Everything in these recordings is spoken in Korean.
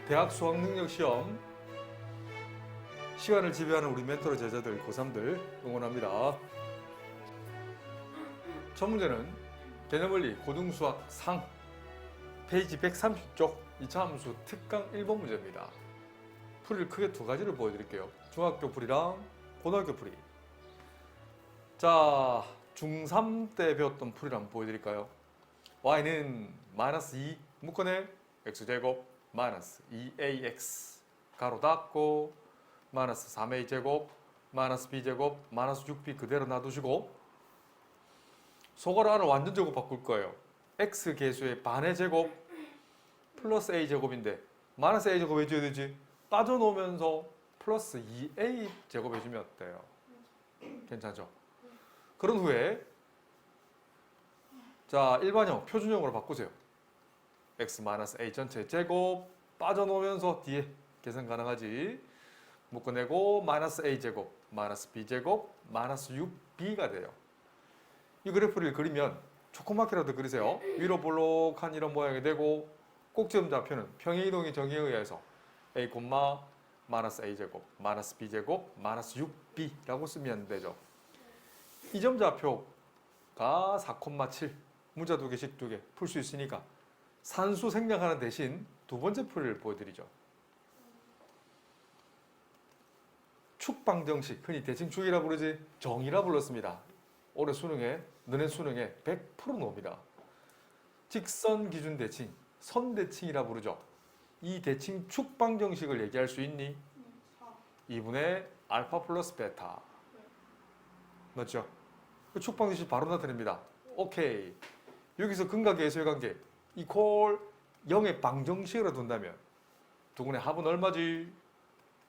대학 수학능력시험 시간을 지배하는 우리 멘토르 제자들 고3들 응원합니다. 첫 문제는 개념원리 고등수학 상 페이지 130쪽 2차 함수 특강 1번 문제입니다. 풀이를 크게 두 가지를 보여드릴게요. 중학교 풀이랑 고등학교 풀이. 자, 중3 때 배웠던 풀이를 한번 보여드릴까요? y는 마이너스 2 묶어내 x제곱 마이너스 2ax 가로 닫고 마이너스 3a제곱 마이너스 b제곱 마이너스 6b 그대로 놔두시고 소괄호 안을 완전 제곱 바꿀 거예요. x 계수의 반의 제곱 플러스 a제곱인데 마이너스 a제곱 해줘야 되지? 빠져놓으면서 플러스 2a 제곱 해주면 어때요? 괜찮죠? 그런 후에 자, 일반형 표준형으로 바꾸세요. x-a 전체 제곱 빠져놓으면서 뒤에 계산 가능하지. 묶어내고 마이너스 a제곱 마이너스 b제곱 마이너스 6b가 돼요. 이 그래프를 그리면 조그맣게라도 그리세요. 위로 볼록한 이런 모양이 되고 꼭지점 좌표는 평행이동의 정의에 의해서 a, 마이너스 a제곱 마이너스 b제곱 마이너스 6b라고 쓰면 되죠. 이 점 좌표가 4,7 문자 두 개씩 두 개 풀 수 있으니까 산수 생략하는 대신 두 번째 풀이를 보여드리죠. 축방정식, 흔히 대칭축이라고 부르지 정의라 불렀습니다. 올해 수능에, 너네 수능에 100% 나옵니다. 직선 기준 대칭, 선대칭이라 부르죠. 이 대칭 축방정식을 얘기할 수 있니? 2분의 알파 플러스 베타. 맞죠? 그 축방정식 바로 나타냅니다. 오케이. 여기서 근각의 예수의 관계 이퀄 0의 방정식으로 둔다면 두근의 합은 얼마지?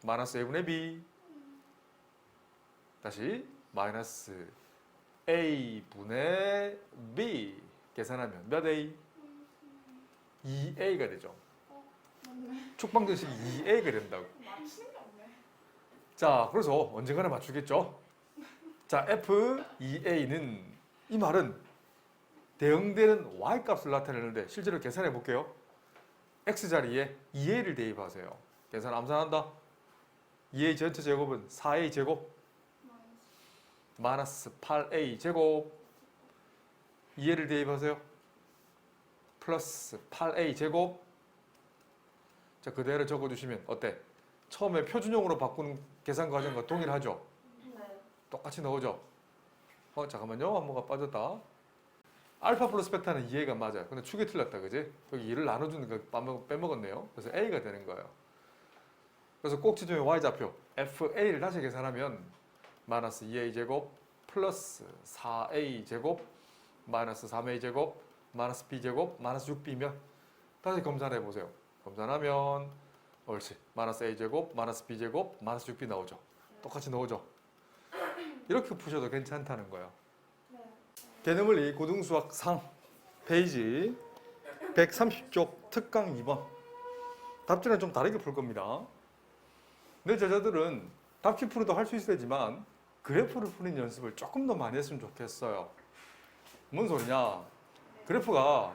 마이너스 a분의 b 다시 마이너스 a분의 b 계산하면 몇 a? 2a가 되죠. 축방정식이 2a가 된다고. 맞히는 게 없네. 자, 그래서 언젠가는 맞추겠죠. 자, f2a는 이 말은 대응되는 y값을 나타내는데 실제로 계산해 볼게요. x자리에 2a를 대입하세요. 계산 암산한다. 2a 전체 제곱은 4a 제곱 마이너스 8a 제곱 2a를 대입하세요. 플러스 8a 제곱. 자, 그대로 적어주시면 어때? 처음에 표준형으로 바꾸는 계산 과정과 동일하죠? 네. 똑같이 넣어줘. 잠깐만요. 한 번가 빠졌다. 알파 플러스 베타는 2a가 맞아요. 근데 축이 틀렸다. 그지? 여기 2를 나눠주는 거 빼먹었네요. 그래서 a가 되는 거예요. 그래서 꼭지점의 y좌표 fa를 다시 계산하면 마이너스 2a 제곱 플러스 4a 제곱 마이너스 3a 제곱 마이너스 b 제곱 마이너스 6b면 다시 검산해 보세요. 검산하면 옳지. 마이너스 a 제곱 마이너스 b 제곱 마이너스 6b 나오죠. 똑같이 넣어줘. 이렇게 푸셔도 괜찮다는 거예요. 개념원리 고등수학 상 페이지 130쪽 특강 2번 답지는 좀 다르게 풀 겁니다. 내 제자들은 답지 풀이도 할 수 있어야지만 그래프를 푸는 연습을 조금 더 많이 했으면 좋겠어요. 뭔 소리냐? 그래프가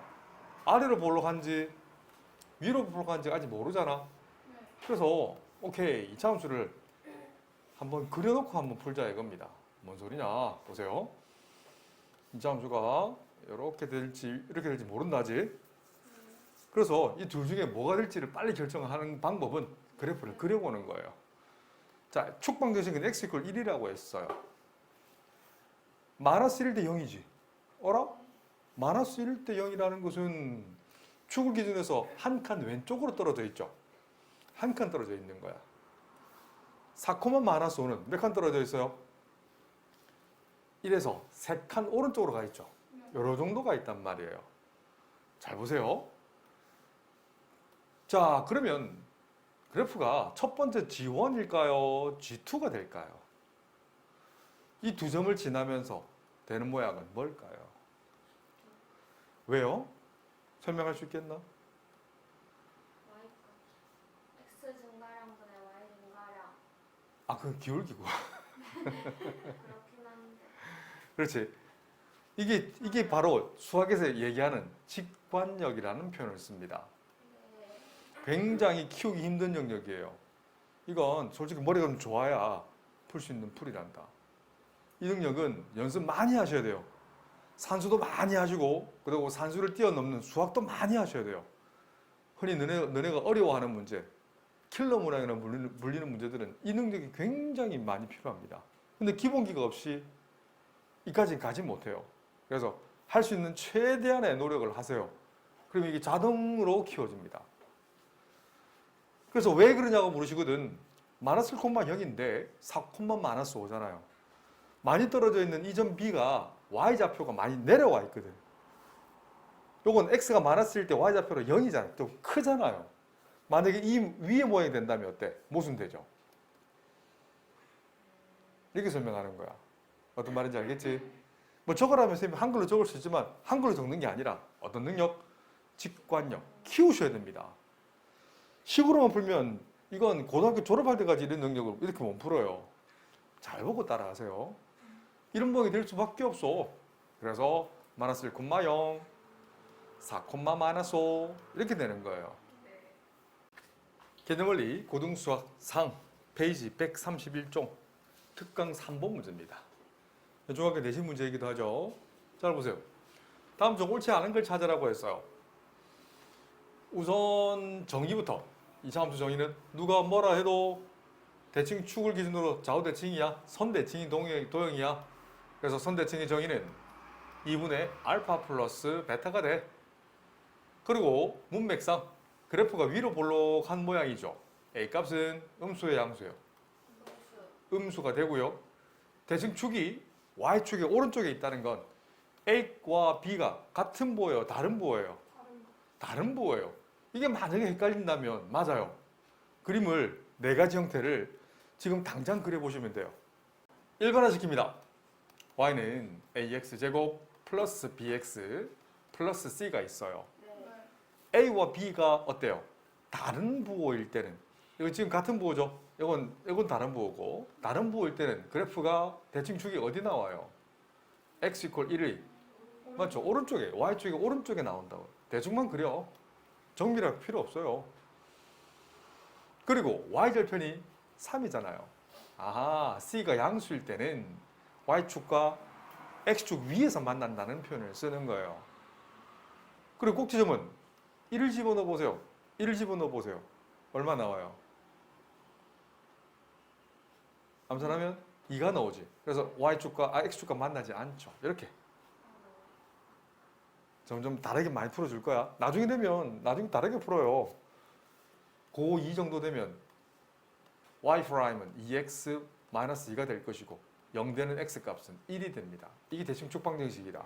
아래로 볼록한지 위로 볼록한지 아직 모르잖아. 그래서 오케이 2차 함수를 한번 그려놓고 한번 풀자 이겁니다. 뭔 소리냐? 보세요. 2차 함수가 이렇게 될지 모른다지. 그래서 이 둘 중에 뭐가 될지를 빨리 결정하는 방법은 그래프를 그려보는 거예요. 자, 축방정식은 x 이퀄 1이라고 했어요. 마이너스 1 대 0이지. 어라? 마이너스 1 대 0이라는 것은 축을 기준해서 한 칸 왼쪽으로 떨어져 있죠. 한 칸 떨어져 있는 거야. 4, 마이너스 5는 몇 칸 떨어져 있어요? 1에서 3칸 오른쪽으로 가 있죠. 요런 정도가 있단 말이에요. 잘 보세요. 자, 그러면 그래프가 첫 번째 G1일까요? G2가 될까요? 이 두 점을 지나면서 되는 모양은 뭘까요? 왜요? 설명할 수 있겠나? X 증가량분의 Y 증가량. 아, 그건 기울기고. 그렇긴 한데. 그렇지. 이게 바로 수학에서 얘기하는 직관력이라는 표현을 씁니다. 굉장히 키우기 힘든 영역이에요. 이건 솔직히 머리가 좀 좋아야 풀 수 있는 풀이란다. 이 능력은 연습 많이 하셔야 돼요. 산수도 많이 하시고 그리고 산수를 뛰어넘는 수학도 많이 하셔야 돼요. 흔히 너네가 어려워하는 문제, 킬러 문항이나 물리는 문제들은 이 능력이 굉장히 많이 필요합니다. 근데 기본기가 없이 이까지는 가지 못해요. 그래서 할 수 있는 최대한의 노력을 하세요. 그러면 이게 자동으로 키워집니다. 그래서 왜 그러냐고 물으시거든. 마이너스 1,0인데 4, 마이너스 5잖아요. 많이 떨어져 있는 이 점 B가 Y좌표가 많이 내려와 있거든. 요건 X가 마이너스일 때 Y좌표로 0이잖아요. 좀 크잖아요. 만약에 이 위의 모양이 된다면 어때? 모순되죠. 이렇게 설명하는 거야. 어떤 말인지 알겠지? 뭐 적으라면 선생님 한글로 적을 수 있지만 한글로 적는 게 아니라 어떤 능력? 직관력. 키우셔야 됩니다. 식으로만 풀면 이건 고등학교 졸업할 때까지 이런 능력을 이렇게 못 풀어요. 잘 보고 따라하세요. 이런 모양이 될 수밖에 없어. 그래서 마이너스 1,0, 4, 마이너스 5 이렇게 되는 거예요. 개념원리 고등수학 상 페이지 131종 특강 3번 문제입니다. 중학교 내신 문제이기도 하죠. 잘 보세요. 다음 중 옳지 않은 걸 찾으라고 했어요. 우선 정의부터. 이차함수 정의는 누가 뭐라 해도 대칭 축을 기준으로 좌우 대칭이야. 선 대칭이 도형이야. 그래서 선 대칭의 정의는 2분의 알파 플러스 베타가 돼. 그리고 문맥상 그래프가 위로 볼록한 모양이죠. A 값은 음수의 양수예요. 음수가 되고요. 대칭축이 Y축의 오른쪽에 있다는 건 A와 B가 같은 부호예요? 다른 부호예요? 다른 부호예요. 이게 만약에 헷갈린다면 맞아요. 그림을 네 가지 형태를 지금 당장 그려보시면 돼요. 일반화시킵니다. Y는 AX제곱 플러스 BX 플러스 C가 있어요. A와 B가 어때요? 다른 부호일 때는 이거 지금 같은 부호죠? 이건 다른 부호고 다른 부호일 때는 그래프가 대칭축이 어디 나와요? X = 1이 맞죠? 오른쪽에 Y축이 오른쪽에 나온다고. 대충만 그려. 정밀할 필요 없어요. 그리고 Y절편이 3이잖아요. 아하, C가 양수일 때는 Y축과 X축 위에서 만난다는 표현을 쓰는 거예요. 그리고 꼭지점은 1을 집어넣어 보세요. 1을 집어넣어 보세요. 얼마 나와요? 암산하면 2가 나오지. 그래서 X축과 만나지 않죠. 이렇게. 점점 다르게 많이 풀어줄 거야. 나중에 다르게 풀어요. 고2 정도 되면 Y'은 2x-2가 될 것이고 0 되는 x값은 1이 됩니다. 이게 대칭축 방정식이다.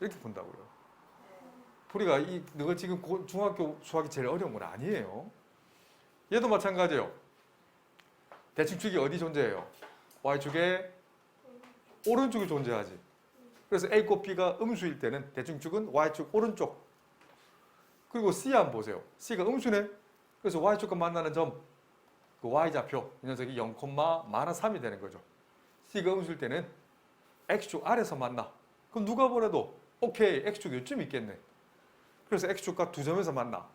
이렇게 푼다고요. 풀이가 너가 지금 중학교 수학이 제일 어려운 건 아니에요. 얘도 마찬가지예요. 대칭축이 어디 존재해요? Y축의 오른쪽에 존재하지. 그래서 A곱 B가 음수일 때는 대칭축은 Y축 오른쪽. 그리고 C 한번 보세요. C가 음수네. 그래서 Y축과 만나는 점, 그 Y좌표, 이 녀석이 0,-3이 되는 거죠. C가 음수일 때는 X축 아래서 만나. 그럼 누가 보래도 오케이, X축 요쯤 있겠네. 그래서 X축과 두 점에서 만나.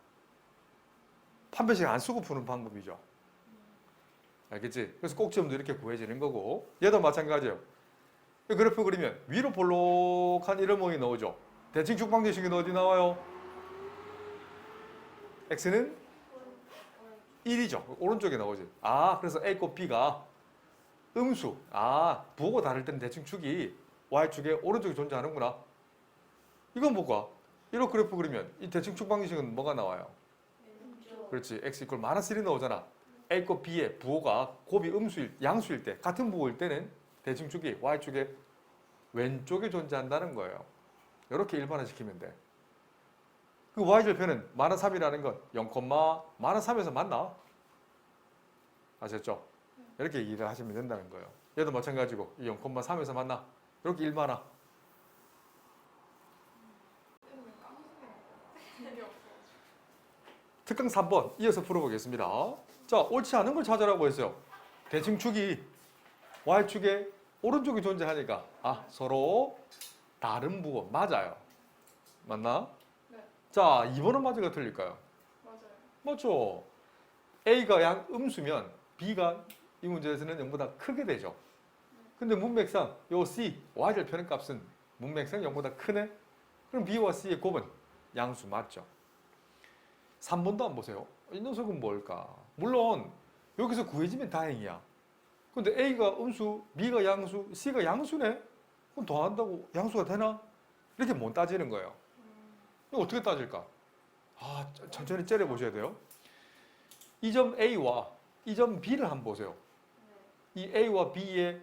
판별식 안 쓰고 푸는 방법이죠. 알겠지? 그래서 꼭지점도 이렇게 구해지는 거고 얘도 마찬가지예요. 이 그래프 그리면 위로 볼록한 이런 모양이 나오죠. 대칭축 방정식은 어디 나와요? X는 1이죠. 오른쪽에 나오지. 아, 그래서 A 곱 B가 음수. 아, 부호가 다를 때는 대칭축이 Y축의 오른쪽에 존재하는구나. 이건 뭐가? 이런 그래프 그리면 이 대칭축 방정식은 뭐가 나와요? 그렇지. X = -1이 나오잖아. A 곱 B의 부호가 곱이 양수일 때, 같은 부호일 때는 대칭축이 Y축의 왼쪽에 존재한다는 거예요. 이렇게 일반화시키면 돼. 그 Y절편은 -3이라는 건 0,-3에서 만나. 아셨죠? 이렇게 얘기를 하시면 된다는 거예요. 얘도 마찬가지고 이 0,3에서 만나. 이렇게 일반화. 특강 3번 이어서 풀어보겠습니다. 자, 옳지 않은 걸 찾으라고 했어요. 대칭축이 Y축의 오른쪽에 존재하니까 서로 다른 부호 맞아요. 맞나? 네. 자, 2번은 맞을까 틀릴까요? 맞아요. 맞죠? A가 음수면 B가 이 문제에서는 0보다 크게 되죠. 근데 문맥상 요 C, Y절편의 값은 문맥상 0보다 크네? 그럼 B와 C의 곱은 양수 맞죠? 3번도 안 보세요. 이 녀석은 뭘까? 물론 여기서 구해지면 다행이야. 근데 A가 음수, B가 양수, C가 양수네? 그럼 더한다고 양수가 되나? 이렇게 못 따지는 거예요. 이거 어떻게 따질까? 천천히 째려 보셔야 돼요. 이 점 A와 이 점 B를 한번 보세요. 이 A와 B의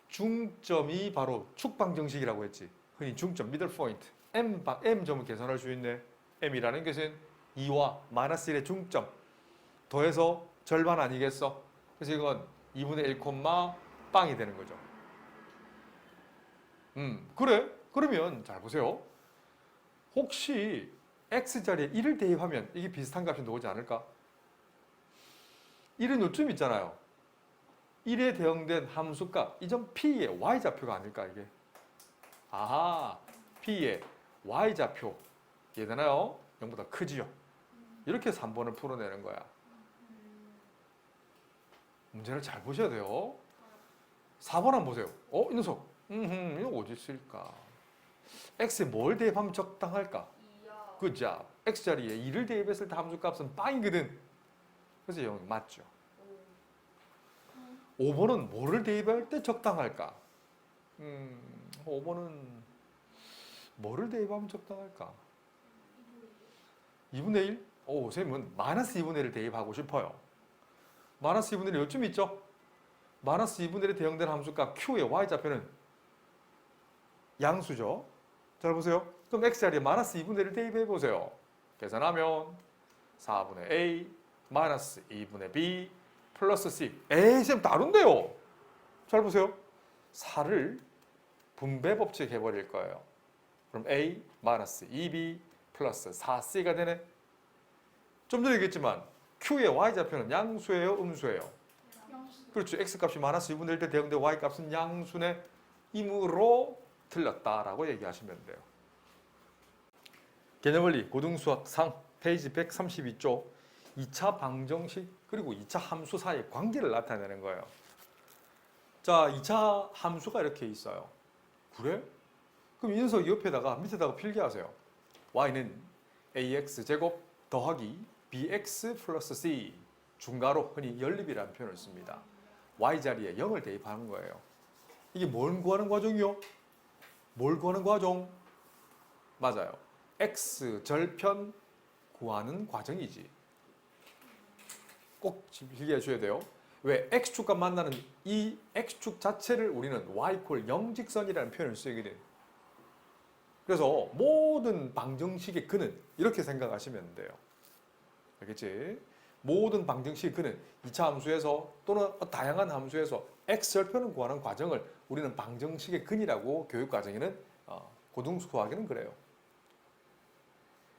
중점이 바로 축방정식이라고 했지. 흔히 중점, 미들 포인트. M점을 계산할 수 있네. M이라는 것은 2와 마이너스 1의 중점. 더해서 절반 아니겠어? 그래서 이건 2분의 1, 빵이 되는 거죠. 그래? 그러면 잘 보세요. 혹시 X자리에 1을 대입하면 이게 비슷한 값이 나오지 않을까? 1은 요쯤 있잖아요. 1에 대응된 함수값, 이 점 P의 Y좌표가 아닐까 이게? P의 Y좌표 얘되나요? 0보다 크지요. 이렇게 3번을 풀어내는 거야. 문제를 잘 보셔야 돼요. 4번 한번 보세요. 이 녀석. 이거 어디 있을까? X에 뭘 대입하면 적당할까? 2요. 그죠? X자리에 2를 대입했을 때 함수값은 빵이거든. 그래서 0 맞죠. 5번은 뭐를 대입할 때 적당할까? 5번은 뭐를 대입하면 적당할까? 2분의 1? 선생님은 마이너스 2분의 1을 대입하고 싶어요. 마이너스 2분의 1 요쯤 있죠? 마이너스 2분의 1에 대응되는 함수값 Q의 Y좌표는 양수죠? 잘 보세요. 그럼 X자리에 마이너스 2분의 1을 대입해 보세요. 계산하면 4분의 A 마이너스 2분의 B 플러스 C. 쌤 다른데요. 잘 보세요. 4를 분배 법칙 해버릴 거예요. 그럼 A 마이너스 2B 플러스 4C가 되네. 좀 전에 얘기했지만 Q의 Y좌표는 양수예요? 음수예요? 그렇죠. X값이 마이너스 2분의 1 때 대응된 Y값은 양수네. 이므로 틀렸다라고 얘기하시면 돼요. 개념원리 고등수학상 페이지 132쪽 2차 방정식 그리고 2차 함수 사이의 관계를 나타내는 거예요. 자, 2차 함수가 이렇게 있어요. 그래? 그럼 이 녀석 옆에다가 밑에다가 필기하세요. y는 ax제곱 더하기 bx 플러스 c 중괄호 흔히 연립이라는 표현을 씁니다. y자리에 0을 대입하는 거예요. 이게 뭘 구하는 과정이요? 뭘 구하는 과정? 맞아요. x절편 구하는 과정이지. 꼭 필기해 줘야 돼요. 왜? x축과 만나는 이 x축 자체를 우리는 y = 0 직선이라는 표현을 쓰거든. 그래서 모든 방정식의 근은 이렇게 생각하시면 돼요. 알겠지? 모든 방정식의 근은 2차 함수에서 또는 다양한 함수에서 x절편을 구하는 과정을 우리는 방정식의 근이라고 교육과정에는 고등수학에는 그래요.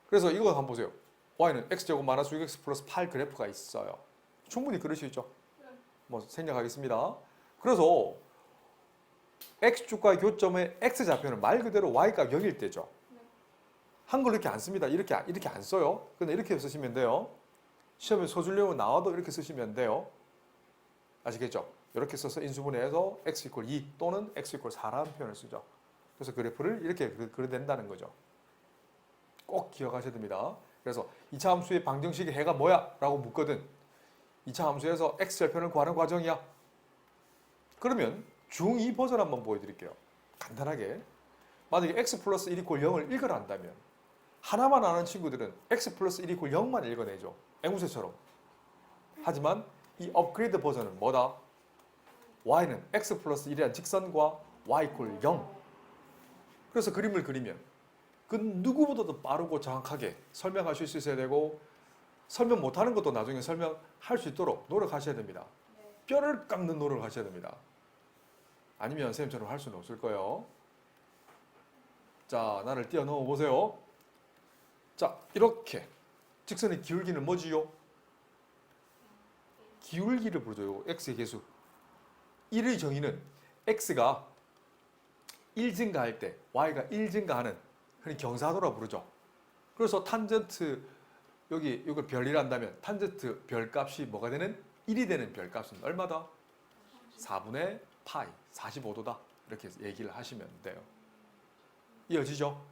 그래서 이거 한번 보세요. y는 x제곱 마이너스 6x 플러스 8 그래프가 있어요. 충분히 그럴 수 있죠. 뭐 생략하겠습니다. 그래서 x축과의 교점의 x좌표는 말 그대로 y가 0일 때죠. 한글 이렇게 안 씁니다. 이렇게 안 써요. 근데 이렇게 쓰시면 돼요. 시험에 써주려고 나와도 이렇게 쓰시면 돼요. 아시겠죠? 이렇게 써서 인수분해해서 x = 2 또는 x = 4라는 표현을 쓰죠. 그래서 그래프를 이렇게 그려낸다는 거죠. 꼭 기억하셔야 됩니다. 그래서 2차 함수의 방정식의 해가 뭐야? 라고 묻거든. 2차 함수에서 x절편을 구하는 과정이야. 그러면 중2 버전 한번 보여드릴게요. 간단하게. 만약에 x 플러스 1 = 0을 읽어낸다면 하나만 아는 친구들은 x 플러스 1 = 0만 읽어내죠. 앵무새처럼. 하지만 이 업그레이드 버전은 뭐다? y는 x 플러스 1이라는 직선과 y = 0. 그래서 그림을 그리면 그 누구보다도 빠르고 정확하게 설명하실 수 있어야 되고 설명 못하는 것도 나중에 설명할 수 있도록 노력하셔야 됩니다. 뼈를 깎는 노력을 하셔야 됩니다. 아니면 선생님처럼 할 수는 없을 거예요. 자, 나를 띄워넣어 보세요. 자, 이렇게 직선의 기울기는 뭐지요? 기울기를 부르죠. x의 계수. 1의 정의는 x가 1 증가할 때 y가 1 증가하는 흔히 경사도라 부르죠. 그래서 탄젠트 여기 이걸 별이란다면 탄젠트 별값이 뭐가 되는 1이 되는 별값은 얼마다? 4분의 파이 45도다. 이렇게 얘기를 하시면 돼요. 이어지죠?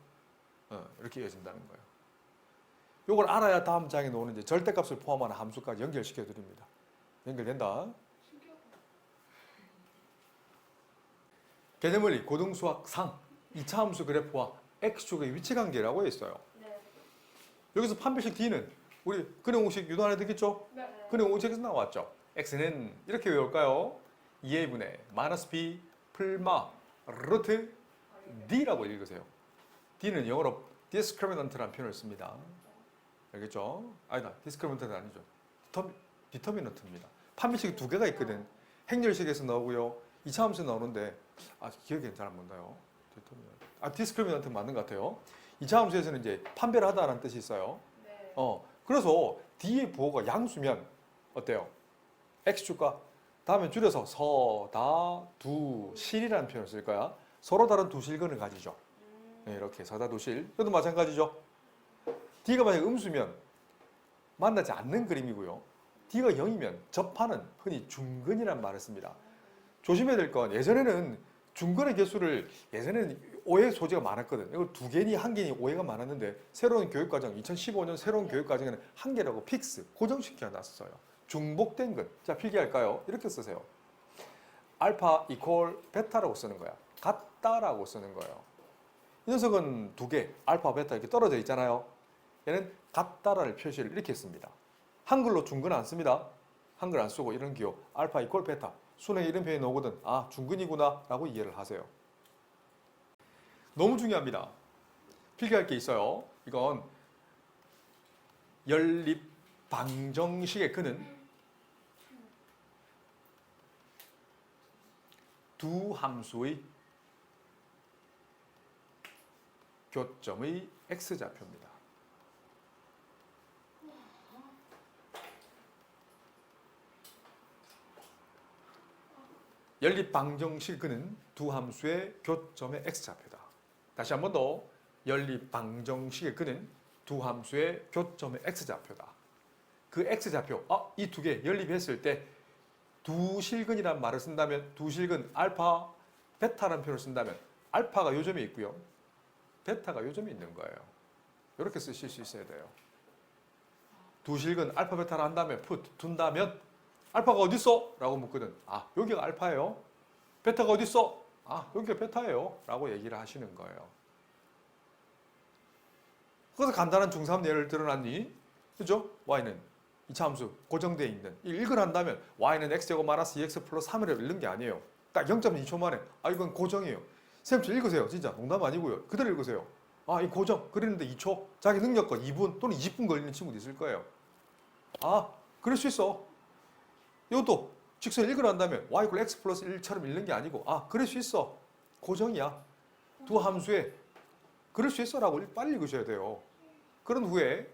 이렇게 이어진다는 거예요. 이걸 알아야 다음 장에 나오는 이제 절대값을 포함하는 함수까지 연결시켜 드립니다. 연결된다. 개념원리 고등수학 상 2차 함수 그래프와 x축의 위치 관계라고 있어요. 네. 여기서 판별식 D는 우리 근해공식 유도 안에 듣겠죠? 네. 근해공식에서 나왔죠. x는 이렇게 외울까요? 2a분의 마이너스 b 풀마 루트 d라고 읽으세요. d는 영어로 discriminant라는 표현을 씁니다. 알겠죠? 아니다. discriminant는 아니죠. 디터미넌트입니다. 판별식이 두 개가 있거든. 행렬식에서 나오고요. 2차 함수에 나오는데 기억이 잘 안 나요. 디스크리미넌트 맞는 것 같아요. 2차 함수에서는 이제 판별하다라는 뜻이 있어요. 네. 그래서 D의 부호가 양수면 어때요? X축과 다음에 줄여서 서다두실이라는 표현을 쓸 거야. 서로 다른 두 실근을 가지죠. 네, 이렇게 서다두실. 이것도 마찬가지죠. D가 만약 음수면 만나지 않는 그림이고요. D가 0이면 접하는 흔히 중근이라는 말을 씁니다. 조심해야 될 건 예전에는 중근의 개수를 예전에는 오해 소지가 많았거든. 이걸 두 개니 한 개니 오해가 많았는데 새로운 교육과정 2015년 새로운 교육과정에는 한 개라고 픽스 고정시켜 놨어요. 중복된 근. 자 필기할까요? 이렇게 쓰세요. 알파 이퀄 베타라고 쓰는 거야. 같다라고 쓰는 거예요. 이 녀석은 두 개, 알파, 베타 이렇게 떨어져 있잖아요. 얘는 같다라는 표시를 이렇게 씁니다. 한글로 중근 안 씁니다. 한글 안 쓰고 이런 기호 알파 이퀄 베타 순회 이런 표현이 나오거든. 중근이구나 라고 이해를 하세요. 너무 중요합니다. 필기할 게 있어요. 이건 연립 방정식의 근은 두 함수의 교점의 x좌표입니다. 연립 방정식 근은 두 함수의 교점의 x좌표다. 다시 한 번 더. 연립 방정식의 근은 두 함수의 교점의 x좌표다. 그 x좌표, 이 두 개 연립했을 때 두 실근이라는 말을 쓴다면 두 실근 알파, 베타라는 표현을 쓴다면 알파가 요점에 있고요. 베타가 요점에 있는 거예요. 이렇게 쓰실 수 있어야 돼요. 두 실근 알파, 베타를 한다면 둔다면 알파가 어디 있어? 라고 묻거든. 여기가 알파예요. 베타가 어디 있어? 여기가 베타예요. 라고 얘기를 하시는 거예요. 그래서 간단한 중3 예를 들어놨니? 그죠? y는 2차 함수 고정되어 있는 읽을 한다면 y는 x제곱 마이너스 2x 플러스 3이라고 읽는 게 아니에요. 딱 0.2초 만에 이건 고정이에요. 쌤 읽으세요. 진짜 농담 아니고요. 그대로 읽으세요. 이 고정 그리는데 2초 자기 능력과 2분 또는 20분 걸리는 친구도 있을 거예요. 그럴 수 있어. 이것도 직선 읽을 한다면 y 이퀄 x 플러스 1처럼 읽는 게 아니고 그럴 수 있어. 고정이야. 두 함수에 그럴 수 있어 라고 빨리 읽으셔야 돼요. 그런 후에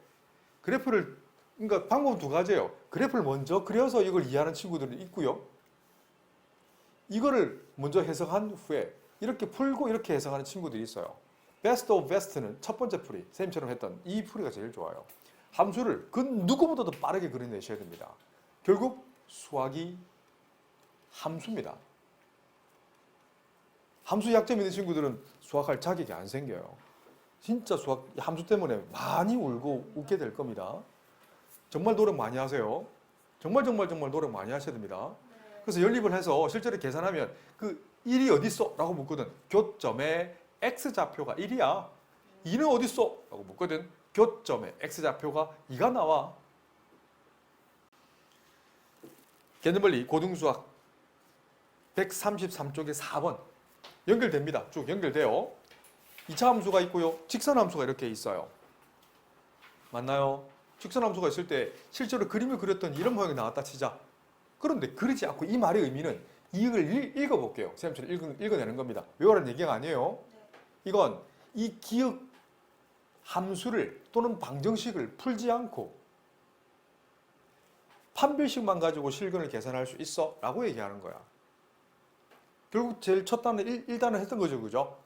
그래프를 그러니까 방법은 두 가지예요. 그래프를 먼저 그려서 이걸 이해하는 친구들은 있고요. 이거를 먼저 해석한 후에 이렇게 풀고 이렇게 해석하는 친구들이 있어요. best of best는 첫 번째 풀이, 쌤처럼 했던 이 풀이가 제일 좋아요. 함수를 그 누구보다도 빠르게 그려내셔야 됩니다. 결국 수학이 함수입니다. 함수 약점 있는 친구들은 수학할 자격이 안 생겨요. 진짜 수학 함수 때문에 많이 울고 웃게 될 겁니다. 정말 노력 많이 하세요. 정말 노력 많이 하셔야 됩니다. 그래서 연립을 해서 실제로 계산하면 그 1이 어디 있어? 라고 묻거든. 교점의 x좌표가 1이야. 2는 어디 있어? 라고 묻거든. 교점의 x좌표가 2가 나와. 개념원리 고등수학 133쪽에 4번 연결됩니다. 쭉 연결돼요. 2차 함수가 있고요. 직선함수가 이렇게 있어요. 맞나요? 직선함수가 있을 때 실제로 그림을 그렸던 이런 모양이 나왔다 치자. 그런데 그러지 않고 이 말의 의미는 이익을 읽어볼게요. 쌤처럼 읽어내는 겁니다. 외우라는 얘기가 아니에요. 이건 이 기억 함수를 또는 방정식을 풀지 않고 판별식만 가지고 실근을 계산할 수 있어 라고 얘기하는 거야. 결국 제일 첫 단어 1단을 했던 거죠. 그죠?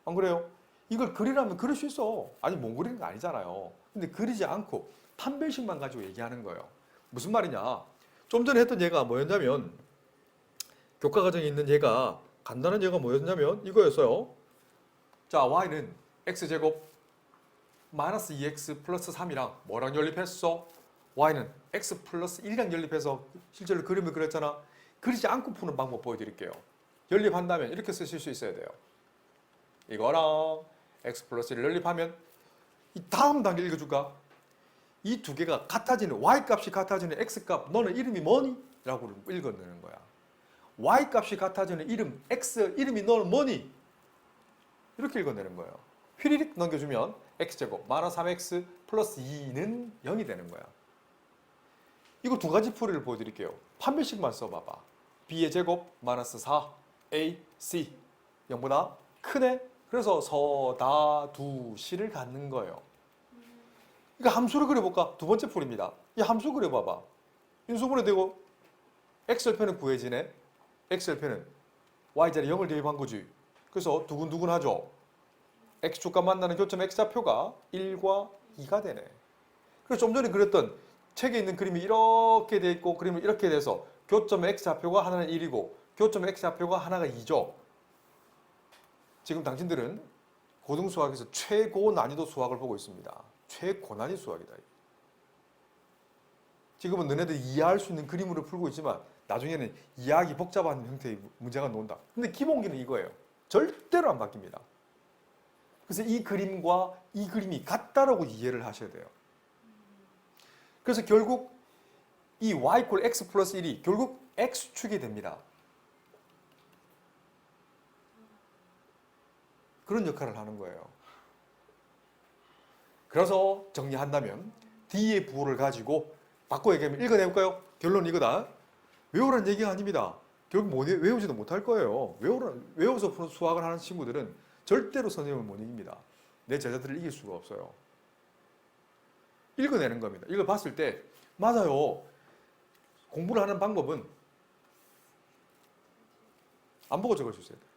안 그래요? 이걸 그리라면 그릴 수 있어. 아니 못 그리는 거 아니잖아요. 근데 그리지 않고 판별식만 가지고 얘기하는 거예요. 무슨 말이냐? 좀 전에 했던 얘가 뭐였냐면 교과 과정에 있는 얘가 간단한 얘가 뭐였냐면 이거였어요. 자, y는 x제곱 마이너스 2x 플러스 3이랑 뭐랑 연립했어? y는 x 플러스 1이랑 연립해서 실제로 그림을 그렸잖아. 그리지 않고 푸는 방법 보여드릴게요. 연립한다면 이렇게 쓰실 수 있어야 돼요. 이거랑 x 플러스 1을 연립하면 이 다음 단계 읽어줄까? 이 두 개가 같아지는 y 값이 같아지는 x 값 너는 이름이 뭐니? 라고 읽어내는 거야. y 값이 같아지는 이름 x 이름이 너는 뭐니? 이렇게 읽어내는 거예요. 휘리릭 넘겨주면 x제곱 마이너스 3x 플러스 2는 0이 되는 거야. 이거 두 가지 풀이를 보여드릴게요. 판별식만 써봐봐. b의 제곱 마이너스 4 a, c 0보다 크네? 그래서 서다두시를 갖는 거예요. 그러니까 함수를 그려볼까? 두 번째 풀입니다. 이 함수 그려봐봐. 인수분해 되고 x절편은 구해지네. x절편은 y자리에 0을 대입한 거지. 그래서 두근두근하죠. x축과 만나는 교점 x좌표가 1과 2가 되네. 그래서 좀 전에 그렸던 책에 있는 그림이 이렇게 돼 있고 그림이 이렇게 돼서 교점 x좌표가 하나는 1이고 교점 x좌표가 하나가 2죠. 지금 당신들은 고등수학에서 최고 난이도 수학을 보고 있습니다. 최고난이 수학이다. 지금은 너네들이 이해할 수 있는 그림으로 풀고 있지만 나중에는 이해하기 복잡한 형태의 문제가 나온다. 근데 기본기는 이거예요. 절대로 안 바뀝니다. 그래서 이 그림과 이 그림이 같다라고 이해를 하셔야 돼요. 그래서 결국 이 y = x 플러스 1이 결국 x축이 됩니다. 그런 역할을 하는 거예요. 그래서 정리한다면 D의 부호를 가지고 바꿔 얘기하면 읽어내볼까요? 결론은 이거다. 외우라는 얘기가 아닙니다. 결국 외우지도 못할 거예요. 외워서 수학을 하는 친구들은 절대로 선생님을 못 이깁니다. 내 제자들을 이길 수가 없어요. 읽어내는 겁니다. 이걸 봤을 때 맞아요. 공부를 하는 방법은 안 보고 적을 수 있어야 돼요.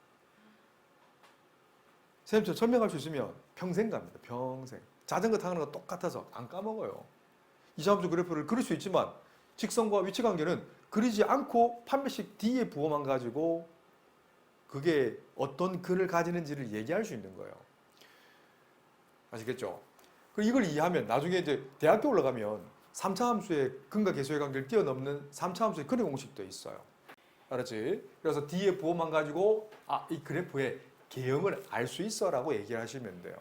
선생님처럼 설명할 수 있으면 평생 갑니다. 평생. 자전거 타는 거 똑같아서 안 까먹어요. 이차함수 그래프를 그릴 수 있지만 직선과 위치 관계는 그리지 않고 판별식 D의 부호만 가지고 그게 어떤 근을 가지는지를 얘기할 수 있는 거예요. 아시겠죠? 그리고 이걸 이해하면 나중에 이제 대학교 올라가면 3차 함수의 근과 계수의 관계를 뛰어넘는 3차 함수의 근의 공식도 있어요. 알았지? 그래서 D의 부호만 가지고 이 그래프의 개형을 알 수 있어 라고 얘기를 하시면 돼요.